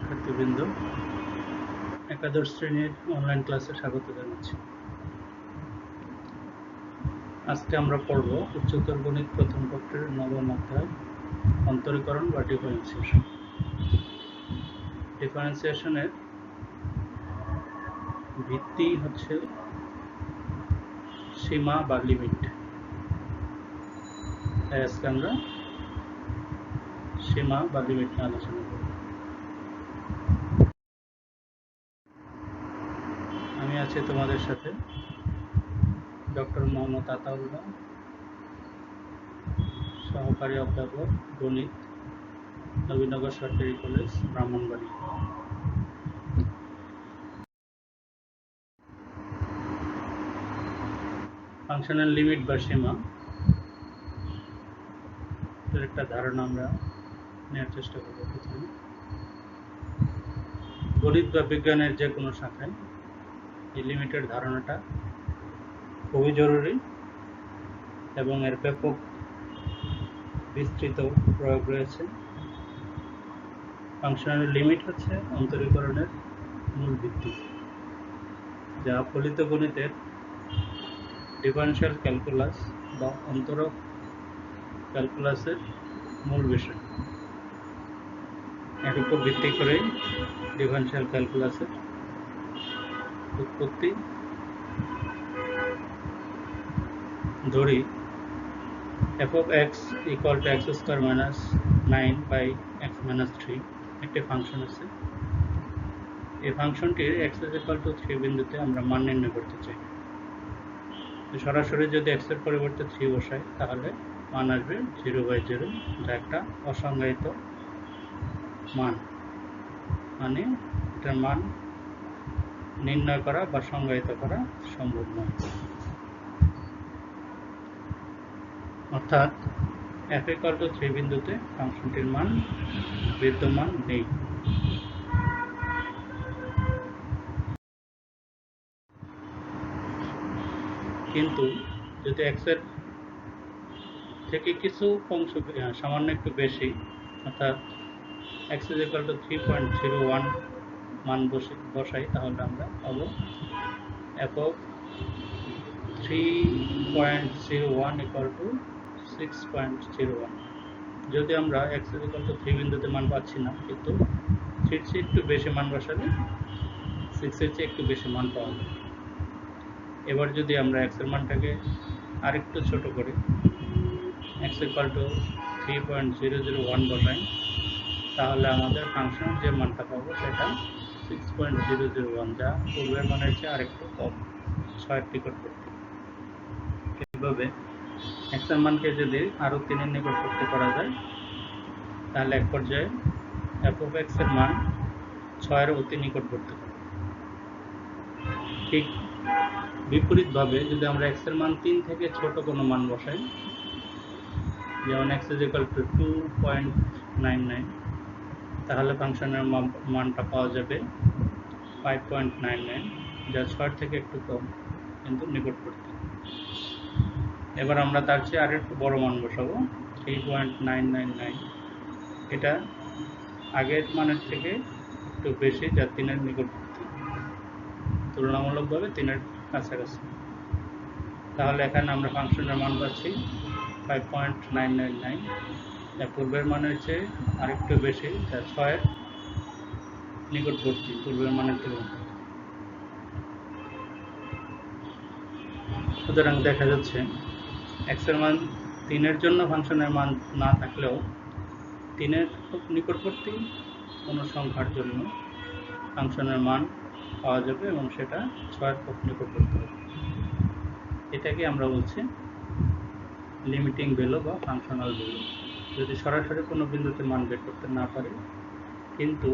শিক্ষার্থীবৃন্দ, একাদশ শ্রেণীর অনলাইন ক্লাসে স্বাগত জানাচ্ছি। আজকে আমরা পড়ব উচ্চতর গণিত প্রথম পত্রের নবম অধ্যায় অন্তরীকরণ বা ডিফারেন্সিয়েশন। ডিফারেন্সিয়েশনের ভিত্তি হচ্ছে সীমা বা লিমিট। তাই আজকে আমরা সীমা বা লিমিট নিয়ে আলোচনা করব। আমি আছি তোমাদের সাথে ডক্টর মোহাম্মদ আতাউল্লাহ, সহকারী অধ্যাপক গণিত, নবীনগর সরকারি কলেজ, ব্রাহ্মণবাড়িয়া। ফাংশনের লিমিট বা সীমা এর একটা ধারণা আমরা নেওয়ার চেষ্টা করব। প্রথমে গণিত বা বিজ্ঞানের যে কোনো শাখায় এই লিমিটের ধারণাটা খুবই জরুরি এবং এর ব্যাপক বিস্তৃত প্রয়োগ রয়েছে। ফাংশনের লিমিট হচ্ছে অন্তরীকরণের মূল ভিত্তি, যা ফলিত গণিতের ডিফারেনশিয়াল ক্যালকুলাস বা অন্তরক ক্যালকুলাসের মূল বিষয়। এর উপর ভিত্তি করেই ডিফারেনশিয়াল ক্যালকুলাসের উৎপত্তি। ধরি f of x equal to x square minus 9 by x minus 3 একটি ফাংশন আছে। এই ফাংশনটির x is equal to 3 বিন্দুতে আমরা মান নির্ণয় করতে চাই। সরাসরি যদি x এর পরিবর্তে 3 বসাই তাহলে মান আসবে 0/0, যা একটা অসংজ্ঞায়িত মান। মানে এটার মান নির্ণয় করা বা সংজ্ঞায়িত করা সম্ভব নয়। অর্থাৎ f equal to 3 বিন্দুতে ফাংশনটির মান বিদ্যমান নেই। কিন্তু যদি x এর থেকে কিছু অংশ সামান্য একটু বেশি, অর্থাৎ x is equal to 3.01 মান বসাই তাহলে আমরা পাবো f of 3.01 equal to 6.01। যদি আমরা x is equal to 3 বিন্দুতে মান পাচ্ছি না, কিন্তু 3 চেয়ে একটু বেশি মান বসালে 6 এর চেয়ে একটু বেশি মান পাওয়া যাবে। এবার যদি আমরা x এর মানটাকে আরেকটু ছোট করি, x equal to 3.001 বসাই তাহলে আমাদের ফাংশন যে মানটা পাবো সেটা 6.001, যা পূর্বের মানের চেয়ে আরেকটু কম, 6 এর নিকটবর্তী। এভাবে x এর মানকে যদি আরো 3 এর নিকটবর্তী করা যায় তাহলে এক পর্যায়ে f of x এর মান 6 এর অতি নিকটবর্তী হবে। ঠিক বিপরীতভাবে যদি আমরা x এর মান 3 থেকে ছোট কোনো মান বসাই, যেমন x is equal to 2.99, তাহলে ফাংশনের মানটা পাওয়া যাবে 5.99, যা 6 থেকে একটু কম কিন্তু নিকটবর্তী। এবার আমরা তার চেয়ে আর একটু বড় মান বসাবো, 3.999। এটা আগের মানের থেকে একটু বেশি, যা 3 এর নিকটবর্তী, তুলনামূলকভাবে 3 এর কাছাকাছি। তাহলে এখানে আমরা ফাংশনের মান পাচ্ছি 5.999, যা পূর্বের মানের চেয়ে আরেকটু বেশি, যা 6 এর নিকটবর্তী পূর্বের মানের তুলনায়। সুতরাং দেখা যাচ্ছে x এর মান 3 এর জন্য ফাংশনের মান না থাকলেও 3 এর খুব নিকটবর্তী কোনো সংখ্যার জন্য ফাংশনের মান পাওয়া যাবে এবং সেটা 6 এর খুব নিকটবর্তী হবে। এটাকে আমরা বলছি লিমিটিং ভ্যালু বা ফাংশনাল ভ্যালু। যদি সরাসরি কোনো বিন্দুতে মান বের করতে না পারি কিন্তু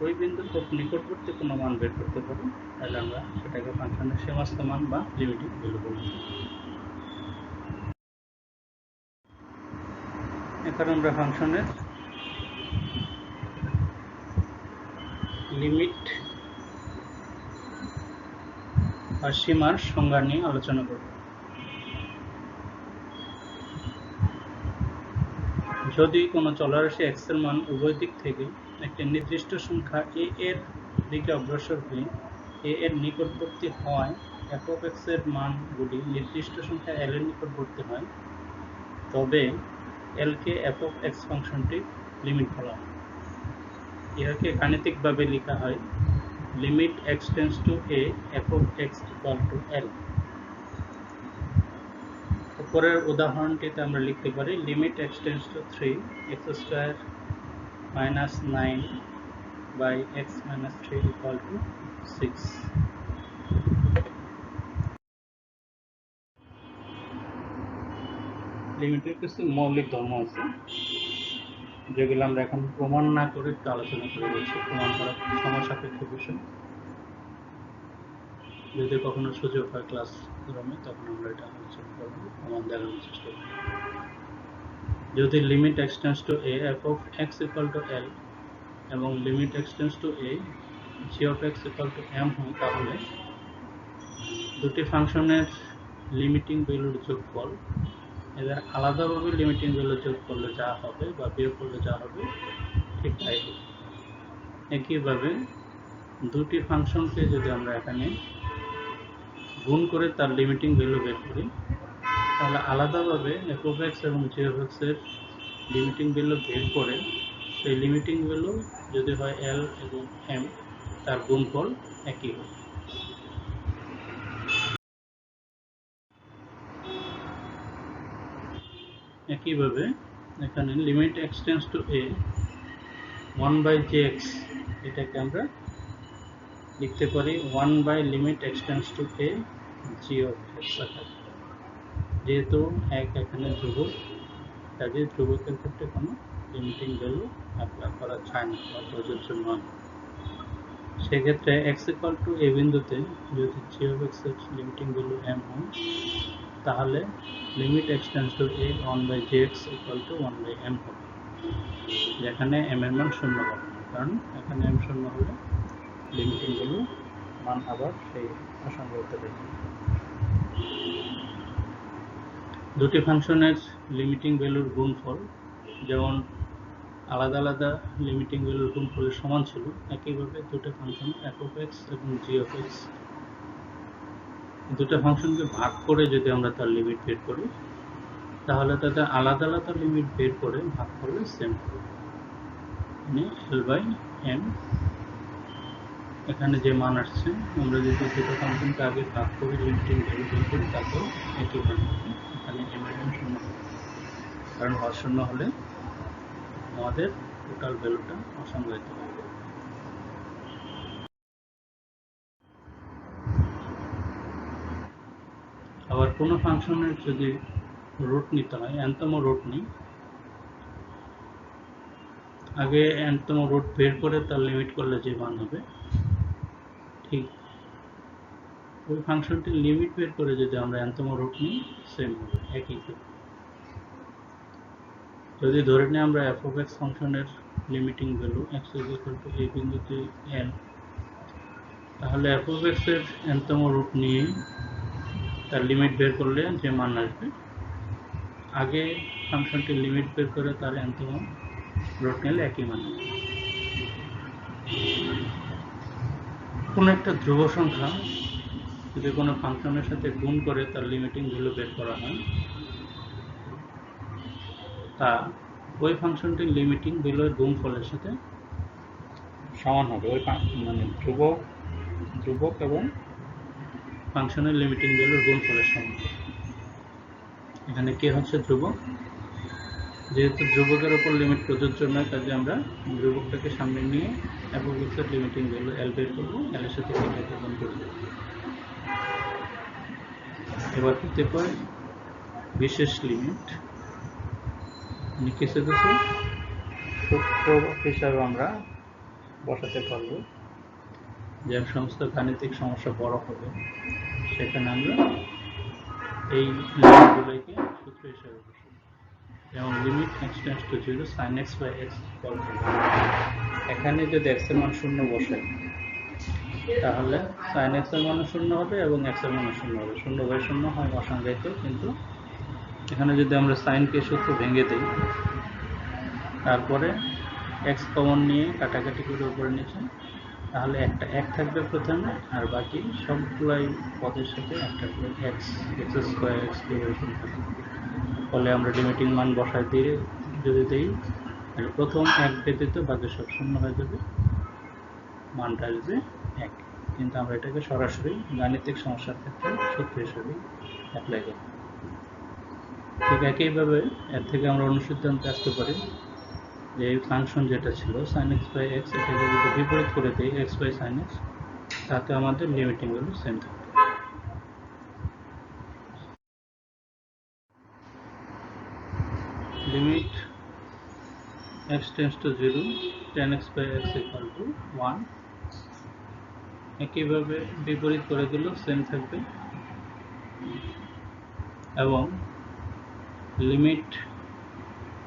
ওই বিন্দুর খুব নিকটবর্তী কোনো মান বের করতে পারি, তাহলে আমরা সেটাকে ফাংশনের সীমাস্থ মান বা লিমিটিং ভ্যালু বলব। এখন আমরা ফাংশনের লিমিট বা সীমার সংজ্ঞা নিয়ে আলোচনা করব। যদি কোনো চলরাশি x এর মান উভয় দিক থেকে একটি নির্দিষ্ট সংখ্যা a এর দিকে অগ্রসর হয়ে a এর নিকটবর্তী হয় f of x এর মানগুলি নির্দিষ্ট সংখ্যা l এর নিকটবর্তী হয়, তবে l K f of x ফাংশনটির লিমিট বলা হয়। ইহাকে গাণিতিকভাবে লেখা হয় limit x tends to a f of x equal to l। উপরের উদাহরণটিতে আমরা লিখতে পারি limit x tends to 3 x square minus 9 by x minus 3 equal to 6। লিমিটের কিছু মৌলিক ধর্ম আছে যেগুলো আমরা এখন প্রমাণ না করে একটু আলোচনা করে বলছি। প্রমাণ করা সময় সাপেক্ষ বিষয়, যদি কখনো সুযোগ হয় ক্লাস রুমে তখন আমরা এটা আলোচনা করব, প্রমাণ দেখানোর চেষ্টা করব। যদি limit x tends to a f of x equal to l এবং limit x tends to a g of x equal to m হয়, তাহলে দুটি ফাংশনের লিমিটিং ভ্যালুর যোগফল এদের আলাদাভাবে লিমিটিং ভ্যালু যোগ করলে যা হবে বা বিয়োগ করলে যা হবে ঠিক তাই হবে। একইভাবে দুটি ফাংশনকে যদি আমরা এখানে গুণ করে তার লিমিটিং ভ্যালু বের করি, তাহলে আলাদাভাবে f of x এবং g of x এর লিমিটিং ভ্যালু বের করে সেই লিমিটিং ভ্যালু যদি হয় l এবং m, তার গুণফল একই হবে। একইভাবে এখানে limit x tends to a 1/jx, এটাকে আমরা লিখতে পারি 1 by limit x tends to a g of x আকারে। যেহেতু এক এখানে ধ্রুবক, কাজে ধ্রুবকের ক্ষেত্রে কোনো লিমিটিং ভ্যালু অ্যাপ্লাই করা যায় না বা প্রযোজ্য নয়। সেক্ষেত্রে x ইকুয়াল টু a বিন্দুতে যদি g of x এর লিমিটিং ভ্যালু m হয়, তাহলে limit x tends to a 1/jx equal to 1/m হবে, যেখানে m এর মান 0 হবে, কারণ এখানে m 0 হলে লিমিটিং ভ্যালু মান আবার সেই অসংজ্ঞায়িত দেখবে। দুটি ফাংশনের লিমিটিং ভ্যালুর গুণফল যেমন আলাদা আলাদা লিমিটিং ভ্যালুর গুণফলের সমান ছিল, একইভাবে দুটো ফাংশন f of x এবং g of x দুটো ফাংশনকে ভাগ করে যদি আমরা তার লিমিট বের করি, তাহলে তাদের আলাদা আলাদা লিমিট বের করে ভাগ করলে সেম হবে, মানে l/m। এখানে যে মান আসছে, আমরা যদি দুটো ফাংশনকে আগে ভাগ করে লিমিটিং ভ্যালু বের করি, তারপর একই মান হবে। এখানে m এর মান 0 হবে, কারণ হর 0 হলে আমাদের টোটাল ভ্যালুটা অসংজ্ঞায়িত হবে। আবার কোনো ফাংশনের যদি রুট নিতে হয়, n-তম রুট নিই, আগে n-তম রুট বের করে তার লিমিট করলে যে মান হবে, ঠিক ওই ফাংশনটির লিমিট বের করে যদি আমরা n-তম রুট নিই, সেম হবে, একই হবে। যদি ধরে নিই আমরা f of x ফাংশনের limiting value x equal two a বিন্দুতে n, তাহলে f of x এর n-তম রুট নিয়ে তার লিমিট বের করলে যে মান আসবে, আগে ফাংশনটির লিমিট বের করে তার n-তম রুট নিলে একই মান আসবে। কোনো একটা ধ্রুব সংখ্যা যদি কোনো ফাংশনের সাথে গুণ করে তার লিমিটিং ভ্যালু বের করা হয়, তা ওই ফাংশনটির লিমিটিং ভ্যালুর গুণফলের সাথে সমান হবে। ওই মানে ধ্রুবক এবং ফাংশনের লিমিটিং ভ্যালুর গুণফলের সমান। এখানে কে হচ্ছে ধ্রুবক, যেহেতু ধ্রুবকের উপর লিমিট প্রযোজ্য নয়, কাজে আমরা ধ্রুবকটাকে সামনে নিয়ে f of x এর লিমিটিং ভ্যালু l বের করবো, l এর সাথে কে গুণ করব। এবার করতে পারি বিশেষ লিমিট, কিছু কিছু সূত্র হিসাবে আমরা বসাতে পারবো। যে সমস্ত গাণিতিক সমস্যা বড় হবে, সেখানে আমরা এই লিমিটগুলোকে সূত্র হিসাবে বসাবো। যেমন limit x tends to 0 sin x by x equal to 1। এখানে যদি x এর মান 0 বসাই, তাহলে sin x এর মান 0 হবে এবং x এর মান 0 হবে। 0/0 হয় অসংজ্ঞায়িত, কিন্তু এখানে যদি আমরা sin কে সূত্র ভেঙে দিই, তারপরে এক্স কমন নিয়ে কাটাকাটি করে উপরে নিচে, তাহলে একটা এক থাকবে প্রথমে, আর বাকি সবগুলাই পদের সাথে একটা করে এক্স স্কোয়ার এক্স এরকম থাকবে। ফলে আমরা লিমিটিং মান বসায় দিয়ে যদি দিই, প্রথম এক ব্যতীত বাকি সব শূন্য হয়ে যাবে, মানটা আসবে এক। কিন্তু আমরা এটাকে সরাসরি গাণিতিক সমস্যার ক্ষেত্রে সূত্র হিসেবে অ্যাপ্লাই করব। ঠিক একইভাবে এর থেকে আমরা অনুসিদ্ধান্তে আসতে পারি যে এই ফাংশন যেটা ছিল sin x বাই এক্স, এটাকে যদি বিপরীত করে দিই এক্স বাই সাইন এক্স, তাতে আমাদের লিমিটিং ভ্যালু সেম থাকবে। Limit x tends to 0 tan x by x equal to 1, একইভাবে বিপরীত করে দিলেও সেম থাকবে। এবং limit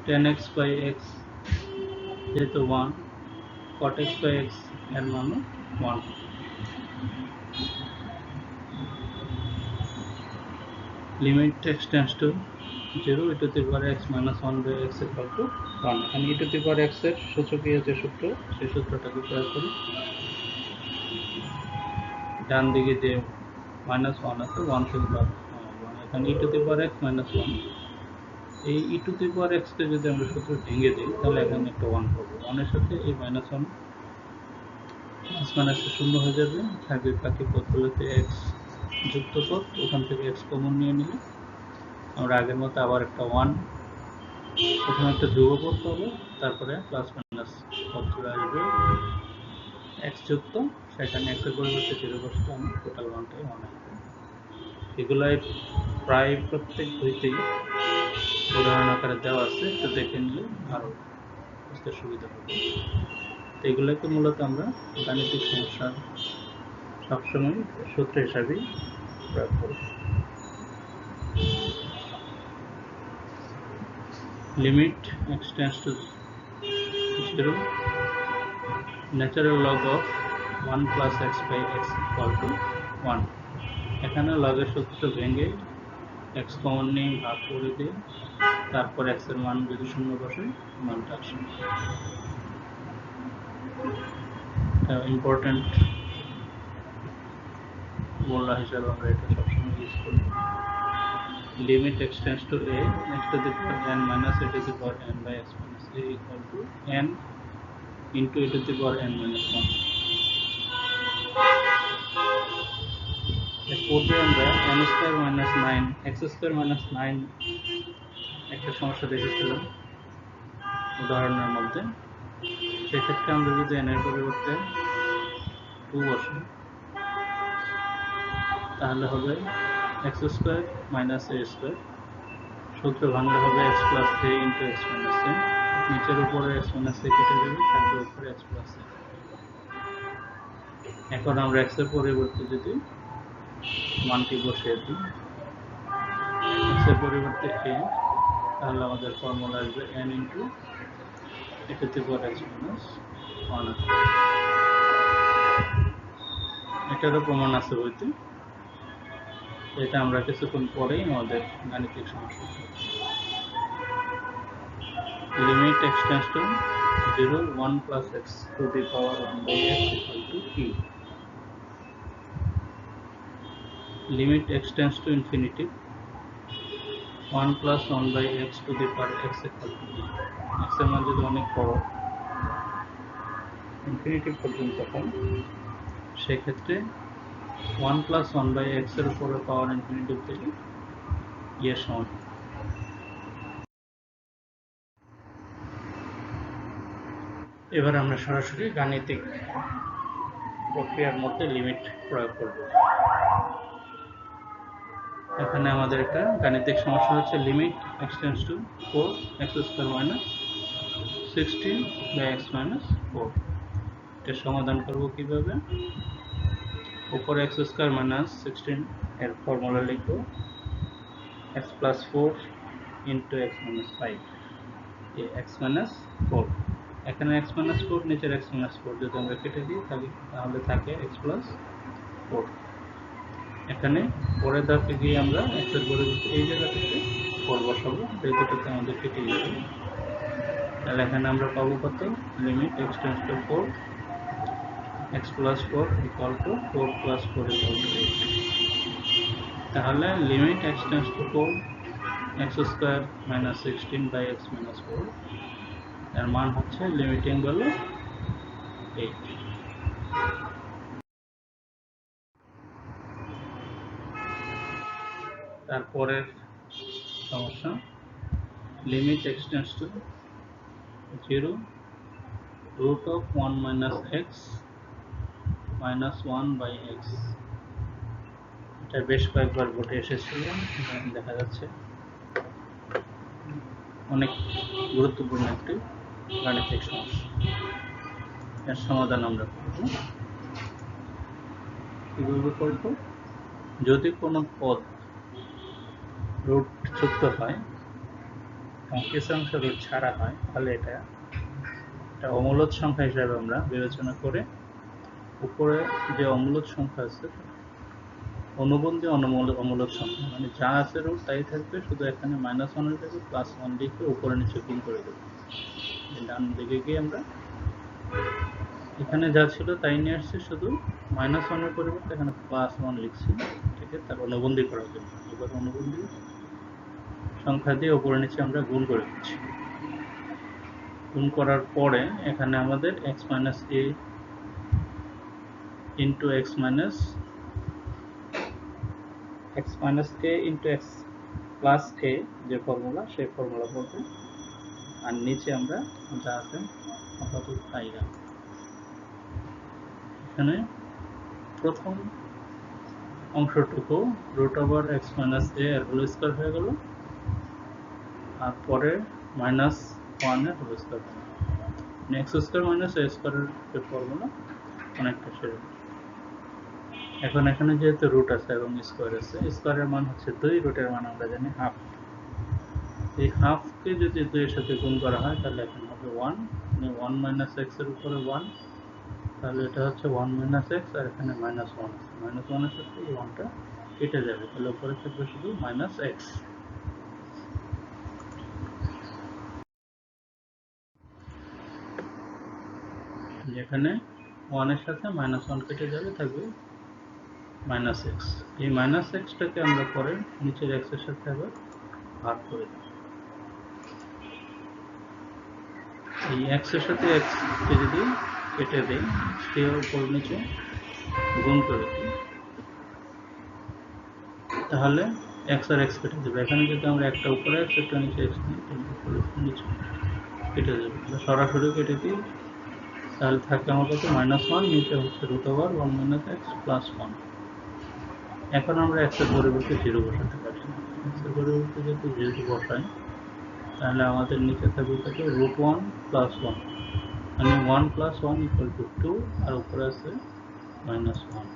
tan x by x যেহেতু 1, cot x by x এর মানও 1। Limit x tends to 0 e to the power x minus 1 by x equal to 1। এখানে e to the power x এর সূচকীয় যে সূত্র, সেই সূত্রটাকে প্রয়োগ করি। ডান দিকে যে মাইনাস 1 আছে, 1 থেকে পাওয়ার 1, এখানে e to the power x minus 1। এই e to the power x কে যদি আমরা সূত্র ভেঙে দিই, তাহলে এখানে একটা 1 পাবো। 1 এর সাথে এই মাইনাস 1 মাইনাস শূন্য হয়ে যাবে, থাকবে বাকি পদগুলোতে x যুক্ত পদ, ওখান থেকে x কমন নিয়ে নিলে আমরা আগের মতো আবার একটা 1, প্রথমে একটা ধ্রুব পদ পাবো, তারপরে প্লাস মাইনাস পদগুলো আসবে x যুক্ত, সেখানে x এর পরিবর্তে 0 বসলে আমি টোটাল মানটাই 1 আসবে। এগুলাই প্রায় প্রত্যেক বইতেই উদাহরণ আকারে দেওয়া আছে, একটু দেখে নিলে আরও বুঝতে সুবিধা হবে। তো এগুলোকে মূলত আমরা গাণিতিক সমস্যার সবসময় সূত্র হিসাবেই প্রয়োগ করব। Limit x tends to 0 natural log of 1 plus x by x equal to 1। এখানে লগের সূত্র ভেঙে এক্স কমন নিয়ে ভাগ করে দিয়ে, তারপর এক্স এর মান যদি শূন্য বসে মানটা আসে। ইম্পর্টেন্ট মোল্লা হিসাবে আমরা এটা সবসময় ইউজ করি। Limit x tends to a x to the power n minus a to the power n by x minus a equal to n into a to the power n minus 1। পূর্বে আমরা n square minus 9 x square minus 9 একটা সমস্যা দেখেছিলাম উদাহরণের মধ্যে। সেক্ষেত্রে আমরা যদি n এর পরিবর্তে 2 বসাই, তাহলে হবে x square minus a square, সূত্র ভাঙলে হবে x plus 3 into x minus a, নিচের উপরে x মাইনাস a কেটে যাবে, থাকবে উপরে x প্লাস a। এখন আমরা x এর পরিবর্তে যদি মানটি বসিয়ে দিই, x এর পরিবর্তে a, তাহলে আমাদের ফর্মুলা আসবে n into a to the power x minus 1। এটারও প্রমাণ আছে বইতে, এটা আমরা কিছুক্ষণ পরেই আমাদের গাণিতিক সমস্যা। লিমিট x tends to 0 1 plus x to the power 1 by x equal to e। Limit x tends to infinity 1 plus 1 by x to the power x equal to e। x এর মান যদি অনেক বড় ইনফিনিটি পর্যন্ত হয়, সেক্ষেত্রে 1 plus 1 by x এর উপরে পাওয়ার ইনফিনিটি থেকে e এর সমান। এবার আমরা সরাসরি গাণিতিক প্রক্রিয়ার মধ্যে লিমিট প্রয়োগ করব। এখানে আমাদের একটা গাণিতিক সমস্যা হচ্ছে limit x tends to 4 x square minus 16 by x minus 4। এটা সমাধান করব কিভাবে? উপরে x স্কয়ার মাইনাস 16 এর ফর্মুলা লিখব x plus 4 into x minus 5, x minus 4। এখানে x মাইনাস 4, নিচের x মাইনাস 4 যদি আমরা কেটে দিই, তাহলে থাকে x প্লাস 4। এখানে পরের ধাপে গিয়ে আমরা x এর পরিবর্তে এই জায়গা থেকে 4 বসাবো, এই দুটোতে আমাদের কেটে যাবে। তাহলে এখানে আমরা পাবো কত, limit x tends to 4 x plus 4 equal to 4 plus 4 equal to 8। তাহলে limit x tends to 4 x square minus 16 by x minus 4 এর মান হচ্ছে লিমিটিং ভ্যালু 8। তারপরের সমস্যা, লিমিট x tends to 0 root of 1 minus x minus 1 by x। এটা বেশ কয়েকবার ঘটে এসেছিল, দেখা যাচ্ছে অনেক গুরুত্বপূর্ণ একটি গাণিতিক সমস্যা। এর সমাধান আমরা করব। কিভাবে করব, যদি কোনো পদ রুট যুক্ত হয় এবং কিছু অংশ রুট ছাড়া হয়, তাহলে এটা অমূলদ সংখ্যা হিসাবে আমরা বিবেচনা করে উপরে যে অমূলদ সংখ্যা আছে অনুবন্ধী অমূলদ সংখ্যা, মানে যা আছে রুট তাই থাকবে, শুধু এখানে -1 এর জায়গায় +1 লিখে উপরে নিচে গুণ করে দেবো। ডান দিকে গিয়ে আমরা এখানে যা ছিল তাই নিয়ে আসছি, শুধু -1 এর পরিবর্তে এখানে +1 লিখছি, ঠিক আছে, তার অনুবন্ধী করার জন্য। এবার অনুবন্ধী সংখ্যা দিয়ে উপরে নিচে আমরা গুণ করে দিচ্ছি। গুণ করার পরে এখানে আমাদের x minus a into x minus a into x plus a যে ফর্মুলা, সেই ফর্মুলা বলতে, আর নিচে আমরা যা আছে আপাতত তাই রাখবো। এখানে প্রথম অংশটুকু root over x minus a এর হোল স্কয়ার হয়ে গেল, আর পরে -1 এর হোল স্কয়ার হয়ে গেল। x স্কয়ার মাইনাস a স্কয়ারের যে ফর্মুলা অনেকটা সেরকম। এখন এখানে যেহেতু রুট আছে এবং স্কয়ার আছে, স্কয়ারের মান হচ্ছে 2, রুটের মান আমরা জানি হাফ। এই হাফকে যদি 2 এর সাথে গুণ করা হয় তাহলে এখানে হবে 1, মানে 1 মাইনাস x এর উপরে 1, তাহলে এটা হচ্ছে 1 মাইনাস x, আর এখানে -1 আছে, -1 এর সাথে এই 1টা কেটে যাবে, তাহলে উপরে থাকবে শুধু মাইনাস x। যেখানে 1 এর সাথে -1 কেটে যাবে, থাকবে -x। এই -xটাকে আমরা পরে নিচের x এর সাথে আবার ভাগ করে দেব। এই x এর সাথে x কে যদি কেটে দেই, কে উপর নিচে গুণ করে দিই, তাহলে x আর x কেটে দেবে। এখানে যদি আমরা একটা উপরে x একটা নিচে x নিই, তাহলে নিচে কেটে যাবে, সরাসরি কেটে দিই, তাহলে থাকে আমার কাছে -1, নিচে হচ্ছে root over 1 minus x plus 1। এখন আমরা x এর পরিবর্তে 0 বসাতে পারি। x এর পরিবর্তে যদি 0 বসাই, তাহলে আমাদের নিচে থাকবে কত, রুট 1 প্লাস 1, মানে 1 প্লাস 1 ইকুয়াল টু 2, আর উপরে আছে -1,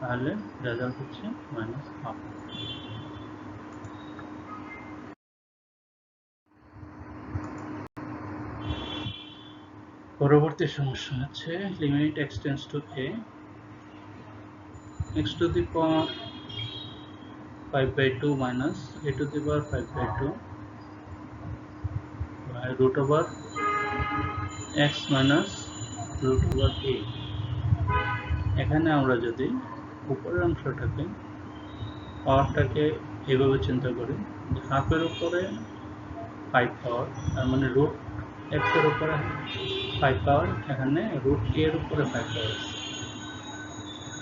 তাহলে রেজাল্ট হচ্ছে -1/2। পরবর্তী সমস্যা হচ্ছে limit x tends to a x to the power 5/2 minus a to the power 5/2 by root over x minus root over a। এখানে আমরা যদি উপরের অংশটাকে পাওয়ারটাকে এভাবে চিন্তা করি, হাফের উপরে 5 পাওয়ার, তার মানে রুট x এর উপরে 5 পাওয়ার, এখানে রুট a এর উপরে 5 পাওয়ার আছে।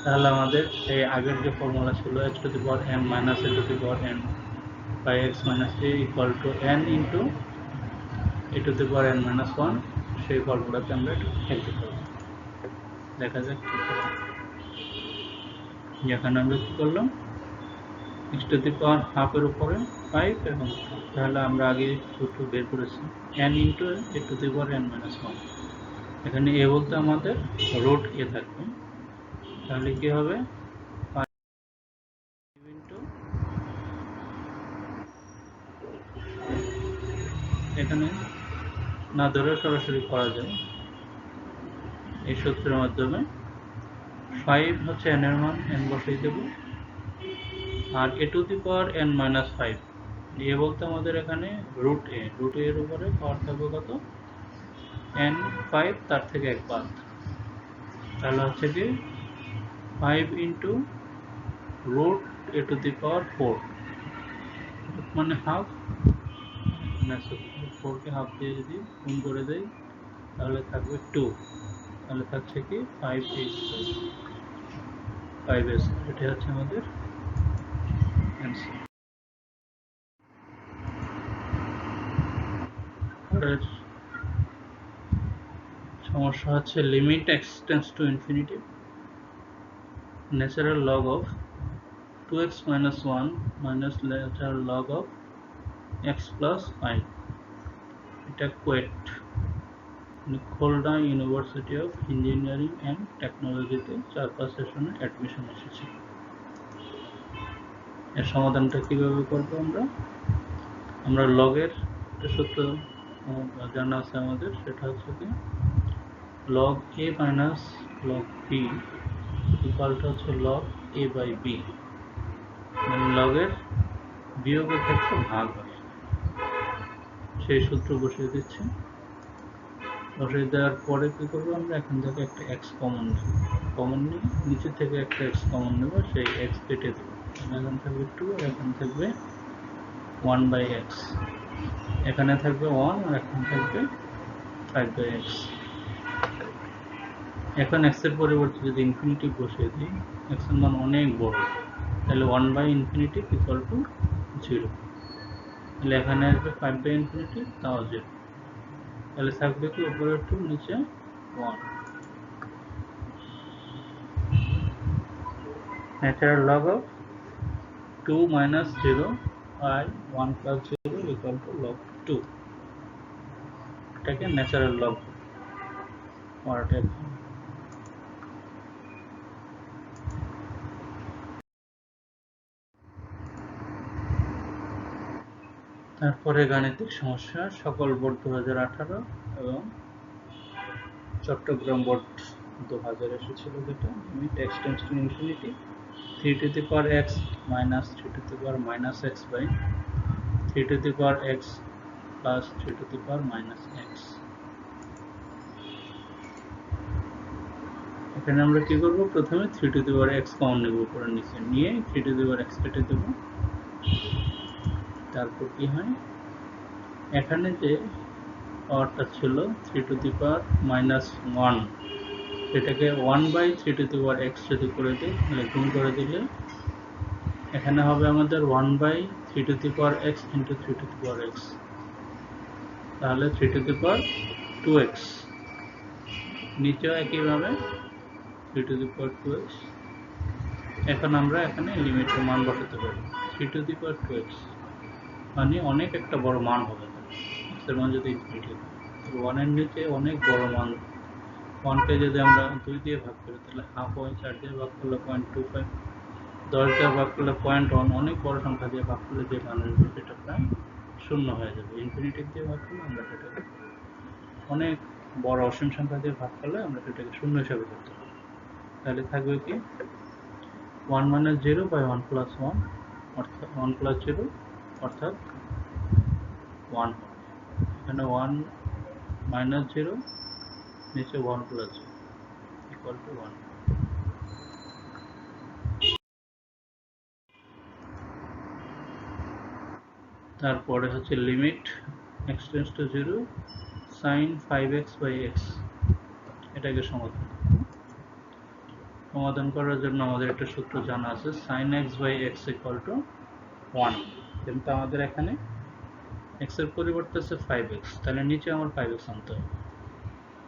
তাহলে আমাদের এই আগের যে ফর্মুলা ছিল x to the power n minus a to the power n by x minus a equal to n into a to the power n minus 1, সেই ফর্মুলাতে আমরা একটু খেলতে পারবো। দেখা যাক কি করে। এখানে আমরা কি করলাম, x to the power half এর উপরে 5 এবং তাহলে আমরা আগে সূত্র বের করেছি n into a to the power n minus 1। এখানে a বলতে আমাদের রুট a থাকবে, তাহলে কি হবে, 5 ইন্টু, এখানে না ধরে সরাসরি করা যায় এই সূত্রের মাধ্যমে। 5 হচ্ছে n এর মান, n বসাই দেব, আর a to the power n minus 5 এ বলতে আমাদের এখানে রুট এ এর উপরে পাওয়ার থাকবে কত, n5, তার থেকে এক বাদ, তাহলে হচ্ছে কি 5 into root a to the power 4 মানে হাফ, 4কে হাফ দিয়ে যদি গুণ করে দেই তাহলে থাকবে 2, তাহলে থাকছে কি 5a², এটা হচ্ছে আমাদের অ্যান্সার। পরের সমস্যা হচ্ছে limit x tends to infinity natural log of 2x minus 1 minus natural log of x plus 5, এটা কোয়েট Khulna University of Engineering and টেকনোলজিতে 4-5 সেশনে অ্যাডমিশন এসেছে। এর সমাধানটা কিভাবে করবো আমরা লগের একটা সূত্র জানা আছে আমাদের, সেটা হচ্ছে কি log a minus log b ইকুয়ালটা হচ্ছে log a by b, মানে লগের বিয়োগের ক্ষেত্রে ভাগ হয়, সেই সূত্র বসিয়ে দিচ্ছি। বসিয়ে দেওয়ার পরে কি করবো আমরা এখান থেকে একটা এক্স কমন নিয়ে নিচে থেকে একটা এক্স কমন নেব, সেই এক্স কেটে দেবো, এখানে থাকবে 2 আর এখানে থাকবে 1/x, এখানে থাকবে 1 আর এখানে থাকবে 5/x। এখন x এর পরিবর্তে যদি ইনফিনিটি বসিয়ে দিই, x এর মান অনেক বড়, তাহলে 1/∞ ইকুয়াল টু 0, তাহলে এখানে আসবে 5/∞ তাও 0, তাহলে থাকবে কি উপরে 2 নিচে 1। Natural log of 2 minus 0 by 1 plus 0 equal to log 2, এটাকে ন্যাচারাল লগ পার্টে। তারপরে গাণিতিক সমস্যা সকল বোর্ড 2018 এবং চট্টগ্রাম বোর্ড 2000 এসেছিল, যেটা limit x tends to infinity 3 to the power x minus 3 to the power minus x by 3 to the power x plus 3 to the power minus x। এখানে আমরা কি করব, প্রথমে 3 to the power x common নেব, উপরে নিচে নিয়ে 3 to the power x কেটে দেব। তারপর কি হয়, এখানে যে পাওয়ারটা ছিল 3 to the power minus 1, সেটাকে 1/3 to the power x যদি করে দিই, তাহলে গুণ করে দিলে এখানে হবে আমাদের 1/3 to the power x into 3 to the power x, তাহলে 3 to the power 2x, নিচেও একইভাবে 3 to the power 2x। এখন আমরা এখানে লিমিটের মান বসাতে পারি, 3 to the power 2x মানে অনেক একটা বড় মান হবে, x এর মান যদি ইনফিনিটি, 1 এর নিচে অনেক বড় মান। 1কে যদি আমরা 2 দিয়ে ভাগ করি তাহলে হাফ হয়, 4 দিয়ে ভাগ করলে 0.25, 10 দিয়ে ভাগ করলে 0.1, অনেক বড় সংখ্যা দিয়ে ভাগ করলে যে মান আসবে সেটা প্রায় শূন্য হয়ে যাবে। ইনফিনিটি দিয়ে ভাগ করলে আমরা সেটাকে, অনেক বড় অসীম সংখ্যা দিয়ে ভাগ করলে আমরা সেটাকে শূন্য হিসাবে ধরতে পারি। তাহলে থাকবে কি 1 minus 0 by 1 plus 1 অর্থাৎ 1 plus 0 অর্থাৎ 1 হবে। এখানে 1 minus 0 নিচে 1 plus 0 equal to 1। তারপরে হচ্ছে limit x tends to 0 sin 5x by x, এটাকে সমাধান করার জন্য আমাদের একটা সূত্র জানা আছে, sin x by x equal to 1, কিন্তু আমাদের এখানে x এর পরিবর্তে আছে 5x, তাহলে নিচে আমার 5x আনতে হবে।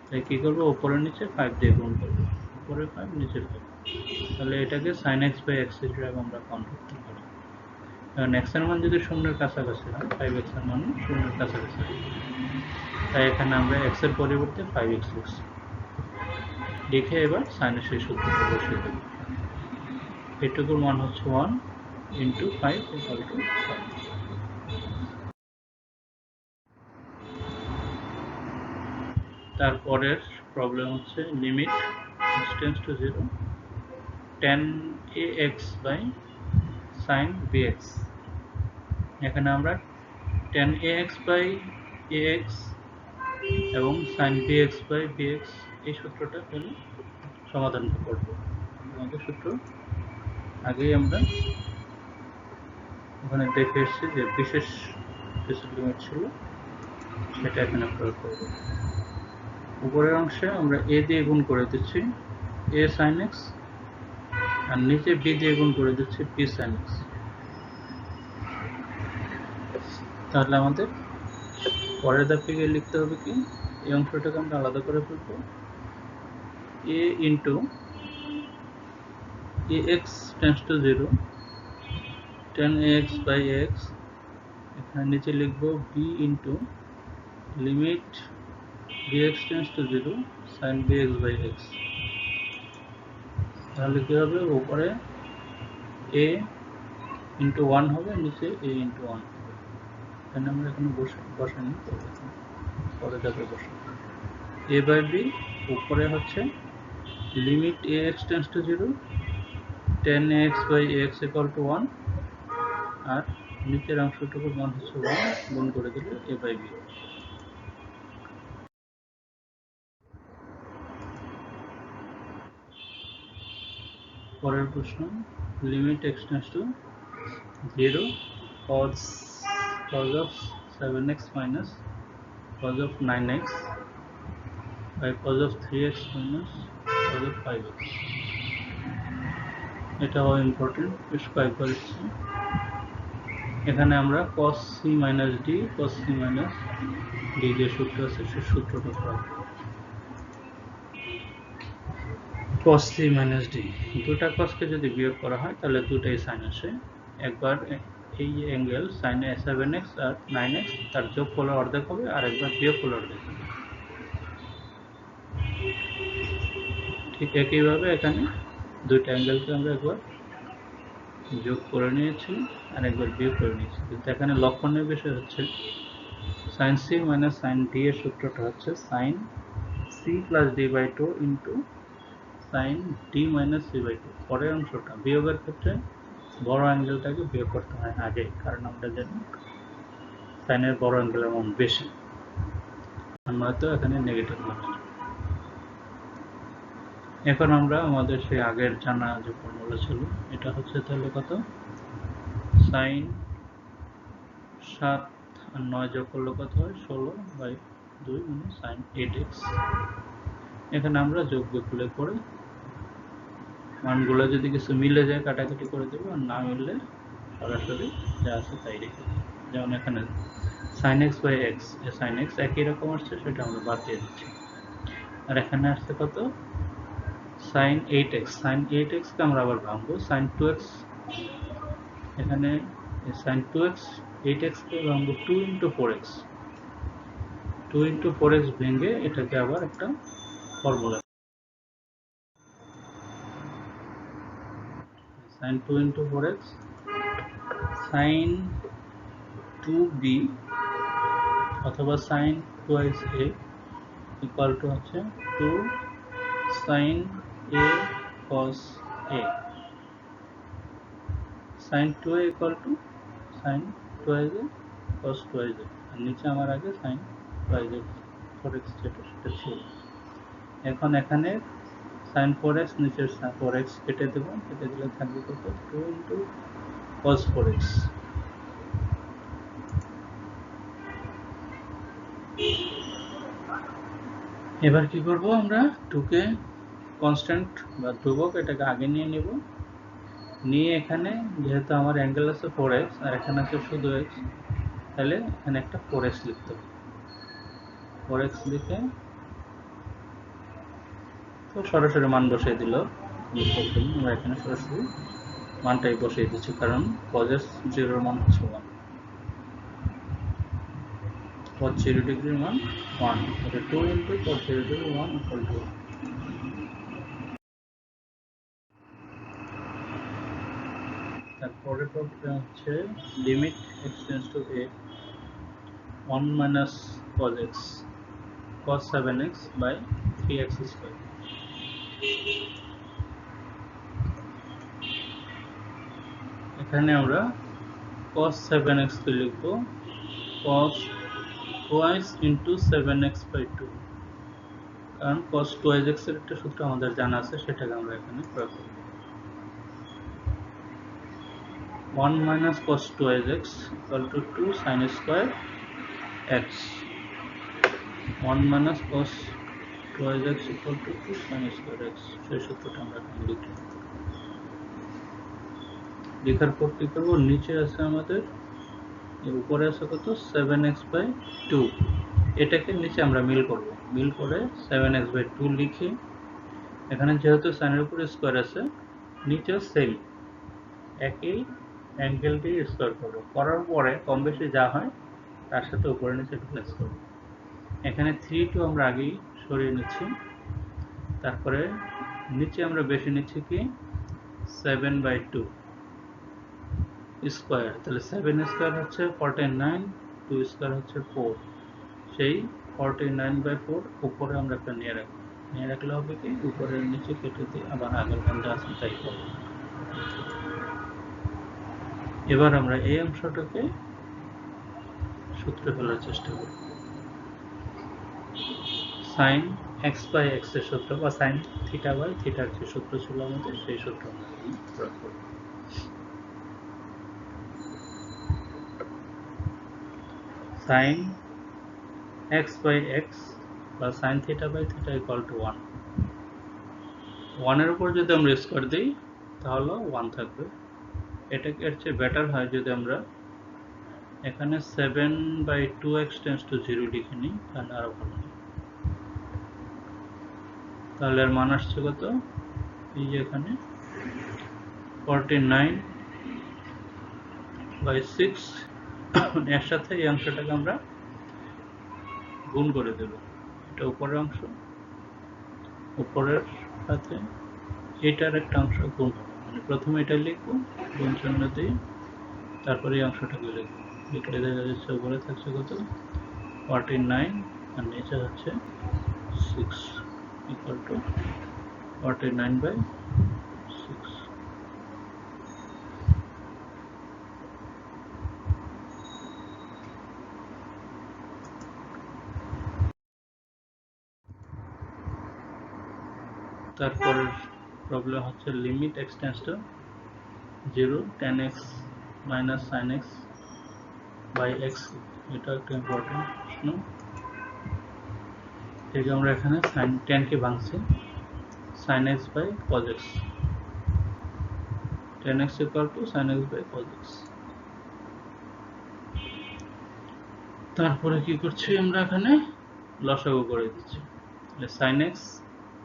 তাই কি করবো, উপরে নিচে 5 দিয়ে গুণ করবো, উপরে 5 নিচে 5, তাহলে এটাকে sin x by x হিসেবে আমরা কাউন্ট করতে পারি। কারণ x এর মান যদি শূন্যের কাছাকাছি হয়, 5x এর মান শূন্যের কাছাকাছি হয়, তাই এখানে আমরা x এর পরিবর্তে 5x লিখছি। লিখে এবার সাইনের সেই সূত্রটা বসিয়ে দেব। এটুকুর মান হচ্ছে 1 into 5 equal to 5। তারপরের প্রবলেম হচ্ছে limit x tends to 0 tan ax by sin bx, এখানে আমরা tan ax বাই ax এবং sin bx বাই bx এই সূত্রটা ফেলে সমাধান করব। আমাদের সূত্র আগেই আমরা ওখানে দেখে এসেছি যে বিশেষ কিছু লিমিট ছিল, সেটা এখানে প্রয়োগ করব। উপরের অংশে আমরা a দিয়ে গুণ করে দিচ্ছি a sin x, আর নিচে b দিয়ে গুণ করে দিচ্ছি b sin x। তাহলে আমাদের পরের ধাপে গিয়ে লিখতে হবে কি, এই অংশটাকে আমরা আলাদা করে ফেলবো, a into ax tends two 0 tan ax by x, এখানে নিচে লিখব b into limit bx tends two 0 sin bx by x। তাহলে কি হবে, উপরে a ইন্টু 1 হবে, নিচে a ইন্টু 1 হবে। এখানে আমরা এখানে বসাইনি, পরে যাবে বসে a বাই b, উপরে হচ্ছে limit ax tends two 0 tan ax by x equal to 1, আর নিচের অংশটুকুর মান হচ্ছে 1, গুণ করে দিলে a বাই b। পরের প্রশ্ন, limit x tends to 0 cos of 7x minus cos of 9x by cos of 3x minus cos of 5x। এটাও ইম্পর্টেন্ট, বেশ কয়েকবার এসেছে। এখানে আমরা cos c minus d cos c minus d যে সূত্র আছে সেই সূত্রটা প্রয়োগ করব। cos c minus d, দুটা cos কে যদি বিয়োগ করা হয় তাহলে দুটাই sin আসে। একবার এই অ্যাঙ্গেল sin 7x আর 9x তার যোগ করলে অর্ধেক হবে, আর একবার বিয়োগ করলে অর্ধেক হবে। ঠিক একইভাবে এখানে দুইটা অ্যাঙ্গেলকে আমরা একবার যোগ করে নিয়েছি আর একবার বিয়োগ করে নিয়েছি, কিন্তু এখানে লক্ষণীয় বিষয় হচ্ছে sin c minus sin d এর সূত্রটা হচ্ছে sin c plus d by 2 into sin d minus c by 2। পরের অংশটা বিয়োগের ক্ষেত্রে বড় অ্যাঙ্গেলটাকে বিয়োগ করতে হয় আগে, কারণ আমরা জানি সাইনের বড় অ্যাঙ্গেলের মান বেশি, নয়তো এখানে নেগেটিভ মান আসবে। এখন আমরা আমাদের সেই আগের জানা যে ফর্মুলা ছিল, এটা হচ্ছে তাহলে কত, সাইন 7 আর 9 যোগ করলে কত হয়, 16/2 মানে সাইন 8x। এখানে আমরা যোগ বিয়োগ করে মানগুলো যদি কিছু মিলে যায় কাটাকাটি করে দেবো, আর না মিললে সরাসরি যা আছে তাই রেখে দেবো। যেমন এখানে sin x by x, sin x একই রকম আসছে, সেটা আমরা বাদ দিয়ে দিচ্ছি। আর এখানে আসছে কত, sin 8x, sin 8x কে আমরা আবার ভাঙবো sin 2x, এখানে sin 2x 8x কে ভাঙবো 2 into 4x, 2 into 4x ভেঙে এটাকে আবার একটা formula sin 2 into 4x sin 2b অথবা sin twice a equal to হচ্ছে 2 sin a cos a, sin 2a equal to sin twice a cos twice a, আর নিচে আমার আগে sin twice a 4x যেটা সেটা ছিল। এখন এখানে sin 4x নিচের 4x কেটে দেব, কেটে দিলে থাকবে কত, 2 into cos 4x। এবার কি করব, আমরা 2 কে কনস্ট্যান্ট বা ধ্রুবক এটাকে আগে নিয়ে নেব, নিয়ে এখানে যেহেতু আমার অ্যাঙ্গেল আছে 4x আর এখানে আছে শুধু x, তাহলে এখানে একটা 4x লিখতে হবে। 4x লিখে তো সরাসরি মান বসিয়ে দিল, আমরা এখানে সরাসরি মানটাই বসিয়ে দিচ্ছি, কারণ cos 0 এর মান হচ্ছে 1, cos 0 ডিগ্রির মান 1, তাহলে 2 into cos 0 degree 1 equal to 1। তারপরে হচ্ছে limit x tends to a 1 minus cos x cos 7x by 3x square। এখানে আমরা cos 7x কে লিখব cos twice into 7x by 2, কারণ cos 2x এর একটা সূত্র আমাদের জানা আছে, সেটাকে আমরা এখানে প্রয়োগ করব। 1 minus cos 2x equal to 2 sin square x, 1 minus cos 2x equal to 2 sin square x, সেই সূত্রটা আমরা এখানে লিখব। লেখার পর কি করব, নিচে আছে আমাদের, উপরে আছে কত 7x by 2, এটাকে নিচে আমরা মিল করব, মিল করে 7x by 2 লিখে এখানে যেহেতু সাইনের উপরে স্কয়ার আছে নিচেও সেম একই অ্যাঙ্গেল দিয়ে স্কয়ার করব, করার পরে কম বেশি যা হয় তার সাথে উপরে নিচে প্লাস করব। এখানে 3 আমরা আগেই সরিয়ে নিচ্ছি, তারপরে নিচে আমরা বেশি নিচ্ছি কি 7/2 স্কয়ার, তাহলে 7 স্কয়ার হচ্ছে 49, 2 স্কয়ার হচ্ছে 4, সেই 49/4 উপরে আমরা একটা নিয়ে রাখলে হবে কি উপরের নিচে কেটে দিয়ে আবার আগের যা আছে তাই করব। এবার আমরা এই অংশটাকে সূত্রে ফেলার চেষ্টা করব। sin x by x এর সূত্র বা sin থিটা বাই থিটার যে সূত্র ছিল আমাদের, সেই সূত্র আমরা প্রয়োগ করব। sin x by x বা sin theta by theta equal to 1, 1 এর উপর যদি আমরা স্কয়ার দিই তাহলে 1 থাকবে। এটাকে এর চেয়ে বেটার হয় যদি আমরা এখানে 7/2x টেন্ডস টু 0 লিখে নিই, তাহলে আরো ভালো হয়। তাহলে এর মান আসছে কত, এই যে এখানে 49/6, এর সাথে এই অংশটাকে আমরা গুণ করে দেব, এটা উপরের অংশ, উপরের সাথে এটার একটা অংশ গুণ হবে, মানে প্রথমে এটা লিখবো গুণ চিহ্ন দিয়ে, তারপরে এই অংশটাকে লিখবো, লিখলে দেখা যাচ্ছে উপরে থাকছে কত 49 আর নিচে হচ্ছে 6 equal to 49/6। তারপর প্রবলেম হচ্ছে limit x tends to 0 tan x minus sin x by x, এটা একটা ইম্পর্টেন্ট প্রশ্ন। ঠিক আমরা এখানে sin tan K ভাঙছি sin x by cos x, tan x equal to sin x by cos x। তারপরে কি করছি আমরা এখানে লসাগু করে দিচ্ছি, তাহলে sin x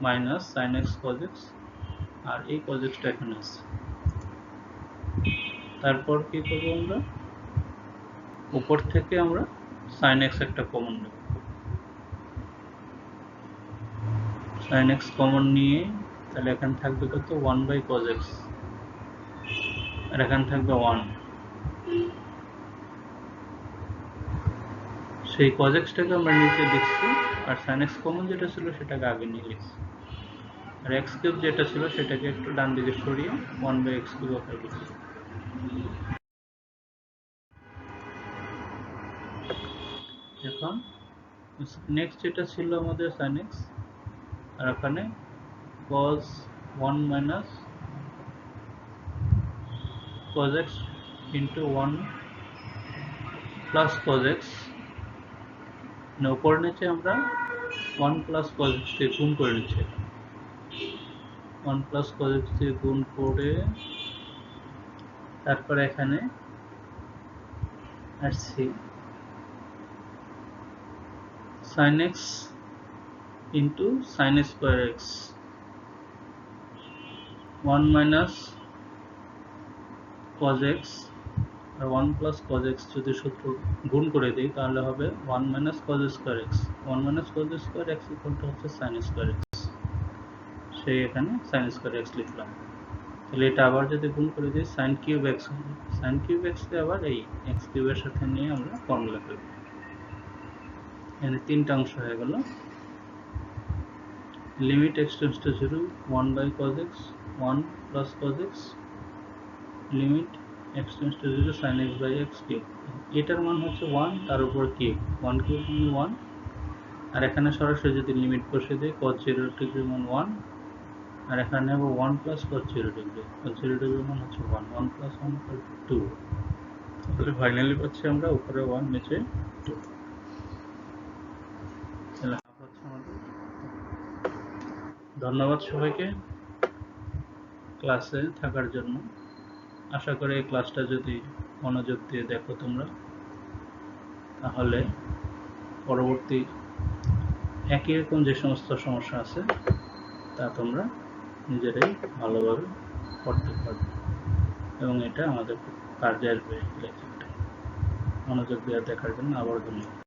minus sin x cos x, আর এই cos x টা এখানে আছে। তারপর কি করব, আমরা উপর থেকে আমরা sin x একটা কমন নেব, sin x কমন নিয়ে তাহলে এখানে থাকবে কত 1/cos x, আর এখানে থাকবে 1, সেই cos x টাকে আমরা নিচে লিখছি, আর sin x কমন যেটা ছিল সেটাকে আগে নিয়ে লিখছি, আর x কিউব যেটা ছিল সেটাকে একটু ডান দিকে সরিয়ে 1/x³ আকারে লিখছি। এখন নেক্সট যেটা ছিল আমাদের sin x, আর এখানে cos 1 minus cos x into 1 plus cos x, উপর নিচে আমরা 1 plus cos x দিয়ে গুণ করে নিচ্ছি, 1 plus cos x দিয়ে গুণ করে তারপরে এখানে আসছি sin x into sin square x, 1 minus cos x আর 1 plus cos x যদি সূত্র গুণ করে দিই তাহলে হবে 1 minus cos square x, 1 minus cos square x equal to হচ্ছে sin square x, সেই এখানে sin square x লিখলাম। তাহলে এটা আবার যদি গুণ করে দিই sin cube x, sin cube x কে আবার এই x কিউব এর সাথে নিয়ে আমরা ফর্মুলা করব, এখানে তিনটা অংশ হয়ে গেল। Limit x tends to 0 1/cos x, 1 plus cos x, limit x tends to 0 sin x by x cube, এটার মান হচ্ছে 1, তার উপর কিউব, 1 কিউব মানে 1, আর এখানে সরাসরি যদি লিমিট বসিয়ে দিই cos 0 ডিগ্রি মান 1, আর এখানে নেব 1 plus cos 0 degree, cos 0 degree মান হচ্ছে 1, 1 প্লাস 1 2, তাহলে ফাইনালি পাচ্ছি আমরা উপরে 1 নিচে 2। তাহলে হাফ হচ্ছে আমাদের। ধন্যবাদ সবাইকে ক্লাসে থাকার জন্য। আশা করি এই ক্লাসটা যদি মনোযোগ দিয়ে দেখো তোমরা, তাহলে পরবর্তী একই রকম যে সমস্ত সমস্যা আছে তা তোমরা নিজেরাই ভালোভাবে করতে পারবে এবং এটা আমাদের কাজে আসবে লেখাটা। মনোযোগ দিয়ে দেখার জন্য আবার ধন্যবাদ।